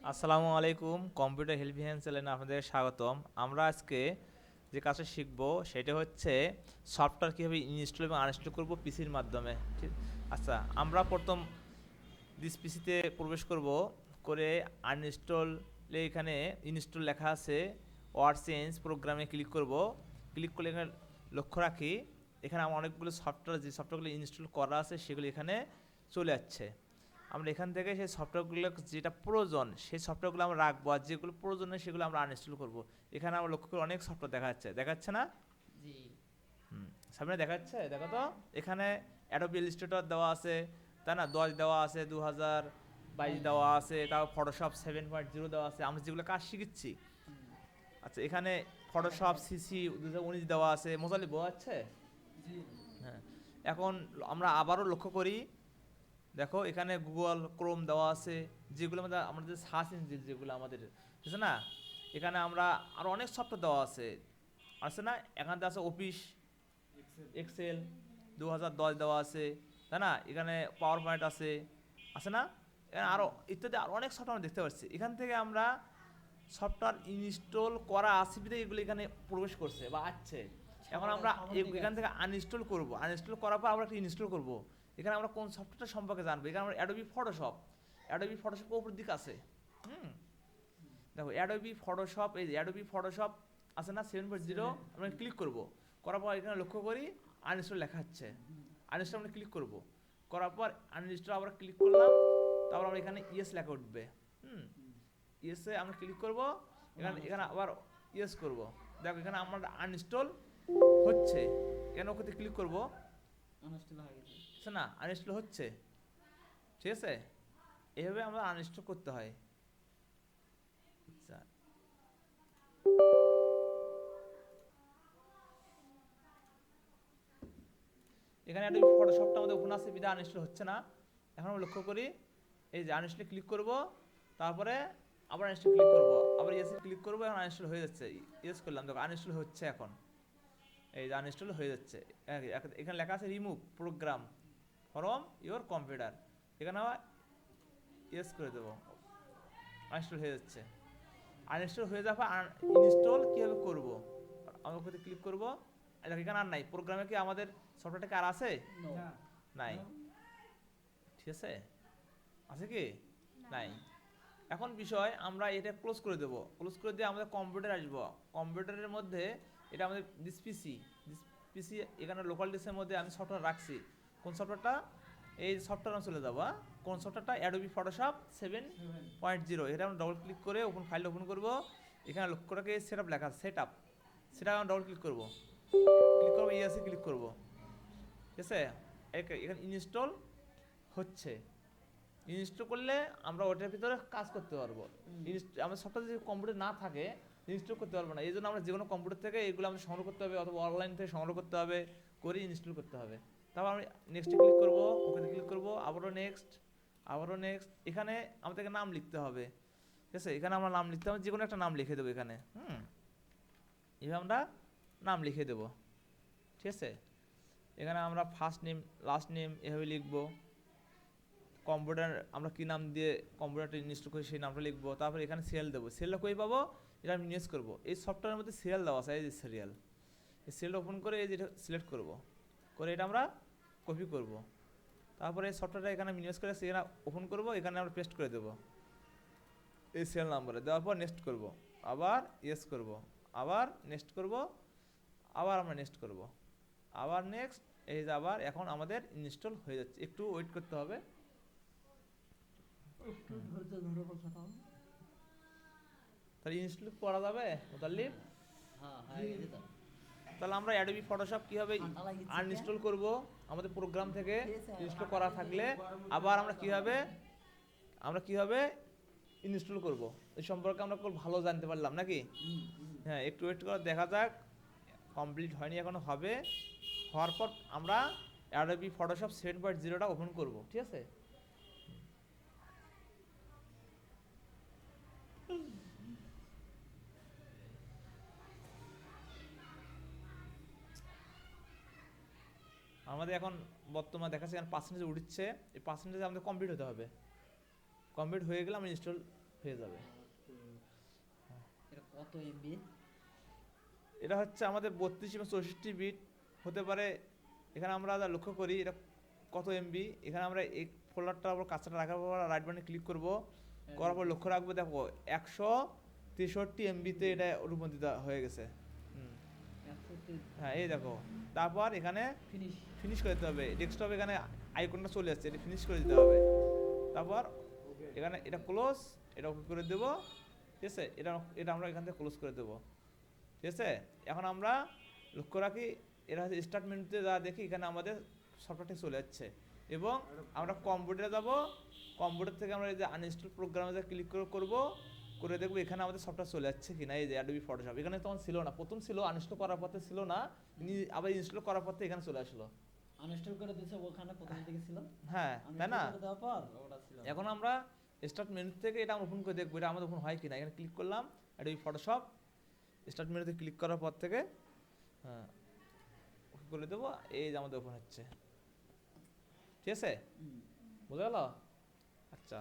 আসসালামু আলাইকুম, computer help hand চ্যানেলে আপনাদের স্বাগতম। আমরা আজকে যে কাজটা শিখব সেটা হচ্ছে সফটওয়্যার কীভাবে ইনস্টল এবং আনইনস্টল করব পিসির মাধ্যমে। ঠিক। আচ্ছা, আমরা প্রথম দিস পিসিতে প্রবেশ করব, করে আনইনস্টলে এখানে ইনস্টল লেখা আছে, ওয়ার্ড চেঞ্জ প্রোগ্রামে ক্লিক করব। ক্লিক করলে এখানে লক্ষ্য রাখি এখানে আমার অনেকগুলো সফটওয়্যার, যে সফটওয়্যারগুলো ইনস্টল করা আছে সেগুলো এখানে চলে যাচ্ছে। আমরা এখান থেকে সেই সফটওয়্যারগুলো যেটা প্রয়োজন সেই সফটওয়্যারগুলো আমরা রাখবো, আর যেগুলো প্রয়োজন নেই সেগুলো আমরা আনইনস্টল করব। এখানে আমরা লক্ষ্য করে অনেক সফটওয়্যার দেখাচ্ছে না? জি। সামনে দেখাচ্ছে, দেখো তো। এখানে অ্যাডোবি ইলাস্ট্রেটর দেওয়া আছে, তাই না? 10 দেওয়া আছে, 2022 দেওয়া আছে, তারপর ফটোশপ 7.0 দেওয়া আছে, আমরা যেগুলো কাজ শিখছি। আচ্ছা, এখানে ফটোশপ সিসি 2019 দেওয়া আছে, মোজালি বোঝা যাচ্ছে? জি। হ্যাঁ। এখন আমরা আবারও লক্ষ্য করি, দেখো এখানে গুগল ক্রোম দেওয়া আছে, যেগুলো আমাদের সার্চ ইঞ্জিন, যেগুলো আমাদের ঠিক আছে না। এখানে আমরা আরও অনেক সফটওয়্যার দেওয়া আছে না? এখানে আছে অফিস এক্সেল 2010 দেওয়া আছে, তাই না? এখানে পাওয়ার পয়েন্ট আছে না? এখানে আরও ইত্যাদি আরও অনেক সফটওয়্যার আমরা দেখতে পাচ্ছি। এখান থেকে আমরা সফটওয়্যার ইনস্টল করা অসুবিধা এগুলো এখানে প্রবেশ করছে বা আছে। এখন আমরা এখান থেকে আনইনস্টল করব, আনইনস্টল করার পর আমরা একটা ইনস্টল করব। এখানে আমরা কোন সফটওয়্যারটা সম্পর্কে জানবো। এখানে আমরা অ্যাডোবি ফটোশপ উপর দিকে আছে। হুম। দেখো অ্যাডোবি ফটোশপ, এই অ্যাডোবি ফটোশপ আছে না 7.0, আমরা ক্লিক করব। করার পর এখানে লক্ষ্য করি আনইনস্টল লেখা হচ্ছে। আনইনস্টল আমরা ক্লিক করব, করার পর আনইনস্টল আবার ক্লিক করলাম, তারপর আমরা এখানে ইয়েস লেখা উঠবে। হুম। ইয়েসে আমরা ক্লিক করব, এখানে আবার ইয়েস করব। দেখো এখানে আমার আনইনস্টল হচ্ছে। এখানে ওকে ক্লিক করব, আনইনস্টল হয়ে গেছে। না আনইনস্টল হচ্ছে। ঠিক আছে, এইভাবে আমরা আনইনস্টল করতে হয়। আচ্ছা, এখানে একটা ফটোশপটা আমাদের ওপেন আছে, বিধা আনইনস্টল হচ্ছে না। এখন আমরা লক্ষ্য করি, এই যে আনইনস্টলে ক্লিক করব, তারপরে আবার আনইনস্টল ক্লিক করব, আবার ইয়েসে ক্লিক করব, এখন আনইনস্টল হয়ে যাচ্ছে। ইয়েস করলাম, দেখো আনইনস্টল হচ্ছে এখন। এই যে আনইনস্টল হয়ে যাচ্ছে। এখানে লেখা আছে remove program from your computer. এখানে আবার ইয়েস করে দেবো, আনইনস্টল হয়ে যাচ্ছে। আনইনস্টল হয়ে যাওয়ার পর ইনস্টল কীভাবে করবো, আমরা ওখানে ক্লিক করবো। এখানে আর নাই প্রোগ্রামে, কি আমাদের সফটওয়্যারটা কি আর আছে? না। নাই। ঠিক আছে, আছে কি? নাই। এখন বিষয়, আমরা এটা ক্লোজ করে দেবো। ক্লোজ করে দিয়ে আমাদের কম্পিউটার আসবো। কম্পিউটারের মধ্যে এটা আমাদের দিস পিসি এখানে লোকাল ডিস্কের মধ্যে আমি সফটওয়্যার রাখছি। কোন সফটওয়্যারটা? এই সফটওয়্যার চলে যাবো। কোন সফটওয়্যারটা? Adobe Photoshop 7.0। এটা আমরা ডবল ক্লিক করে ফাইল ওপেন করবো। এখানে লক্ষ্য রাখে সেট আপ লেখা, সেটা আমরা ডবল ক্লিক করবো। ইয়েসে ক্লিক করবো। ঠিক আছে, এখানে ইনস্টল হচ্ছে। ইনস্টল করলে আমরা ওটার ভিতরে কাজ করতে পারবো। আমাদের সফটওয়্যার যদি কম্পিউটার না থাকে ইনস্টল করতে পারবো না। এই জন্য আমরা যে কোনো কম্পিউটার থেকে এগুলো আমাদের সংগ্রহ করতে হবে, অথবা অনলাইন থেকে সংগ্রহ করতে হবে, করে ইনস্টল করতে হবে। তারপর আমি নেক্সটে ক্লিক করবো, ওখানে ক্লিক করবো, আবারও নেক্সট। এখানে আমাদেরকে নাম লিখতে হবে। ঠিক আছে, এখানে আমরা নাম লিখতে হবে, যে কোনো একটা নাম লিখে দেবো এখানে। এভাবে আমরা নাম লিখে দেবো। ঠিক আছে, এখানে আমরা ফার্স্ট নেম লাস্ট নেম এভাবে লিখবো। কম্পিউটার আমরা কী নাম দিয়ে কম্পিউটারটা ইনস্টল করি সেই নামটা লিখবো। তারপর এখানে সিরিয়াল দেবো। সিরিয়ালটা কই পাবো? এটা আমি ইউজ করবো। এই সফটওয়্যারের মধ্যে সিরিয়াল দেওয়া আছে, এই যে সিরিয়াল। এই সিরিয়ালটা ওপেন করে এই যেটা সিলেক্ট করবো, করে এটা আমরা কপি করব। তারপরে এই সফটওয়্যারটা এখানে আমি ইউজ করে সেখানে ওপেন করবো, এখানে আমরা পেস্ট করে দেবো এই সিরিয়াল নাম্বারে। দেওয়ার পর নেক্সট করব, আবার ইয়েস করব, আবার নেক্সট করব, আবার আমরা নেক্সট করব, আবার নেক্সট। এই যে আবার এখন আমাদের ইনস্টল হয়ে যাচ্ছে। একটু ওয়েট করতে হবে। একটু ধৈর্য ধরে বসে থাকুন। তাহলে ইনস্টল করা যাবে মুতাল্লিব? হ্যাঁ, হয়ে গেছে তো। তাহলে আমরা অ্যাডোবি ফটোশপ কীভাবে ঠান্ডা লাগিয়েছে আনইনস্টল করব আমাদের প্রোগ্রাম থেকে ইনস্টল করা থাকলে, আবার আমরা কীভাবে ইনস্টল করব এই সম্পর্কে আমরা খুব ভালো জানতে পারলাম নাকি? হ্যাঁ, একটু ওয়েট করে দেখা যাক। কমপ্লিট হয়নি, এখনো হবে। হওয়ার পর আমরা অ্যাডোবি ফটোশপ 7.0টা ওপেন করব। ঠিক আছে, আমাদের এখন বর্তমানে দেখাচ্ছে এখানে পার্সেন্টেজ উঠছে। এই পার্সেন্টেজ আমাদের কমপ্লিট হতে হবে। কমপ্লিট হয়ে গেলে আমরা ইনস্টল হয়ে যাবে। এটা কত এমবি? এটা হচ্ছে আমাদের 32 এবং 64 বিট হতে পারে। এখানে আমরা যা লক্ষ্য করি এটা কত এমবি, এখানে আমরা এই ফোল্ডারটার উপর কাজটা রাখার পর রাইট বাটনে ক্লিক করব, করার পর লক্ষ্য রাখবো, দেখো 163 এমবিতে এটা রূপান্তরিত হয়ে গেছে। হ্যাঁ এই দেখো, তারপর এখানে ফিনিশ। ফিনিশ করে দিতে হবে। ডেস্কটপ এখানে আইকনটা চলে যাচ্ছে, এটা ফিনিশ করে দিতে হবে। তারপর এখানে এটা ক্লোজ, এটা ওকে করে দেবো, ঠিক আছে। এটা এটা আমরা এখান থেকে ক্লোজ করে দেবো, ঠিক আছে। এখন আমরা লক্ষ্য রাখি, এটা হচ্ছে স্টার্ট মেনুতে যা দেখি এখানে আমাদের সফটওয়্যারটি চলে যাচ্ছে। এবং আমরা কম্পিউটারে যাব, কম্পিউটার থেকে আমরা এই যে আনইনস্টল প্রোগ্রামে যা ক্লিক করবো, করে দেখবো এখানে আমাদের সফটওয়্যার চলে যাচ্ছে কিনা। এই যে অ্যাডোবি ফটোশপ এখানে তখন ছিল না, প্রথম ছিল, আনইনস্টল করার পথে ছিল না, আবার ইনস্টল করার পথে এখানে চলে আসলো। আনইনস্টল করে দিয়েছে, ওখানে প্রথম দিকে ছিল। হ্যাঁ তাই না। করে দেওয়ার পর ওটা ছিল। এখন আমরা স্টার্ট মেনু থেকে এটা ওপেন করে দেখবো, এটা আমাদের ওপেন হয় কিনা। এখানে ক্লিক করলাম, অ্যাডোবি ফটোশপ, স্টার্ট মেনুতে ক্লিক করার পর থেকে হ্যাঁ ওকে করে দেবো, এই যে আমাদের ওপেন হচ্ছে, ঠিক আছে। বোঝা গেল? আচ্ছা।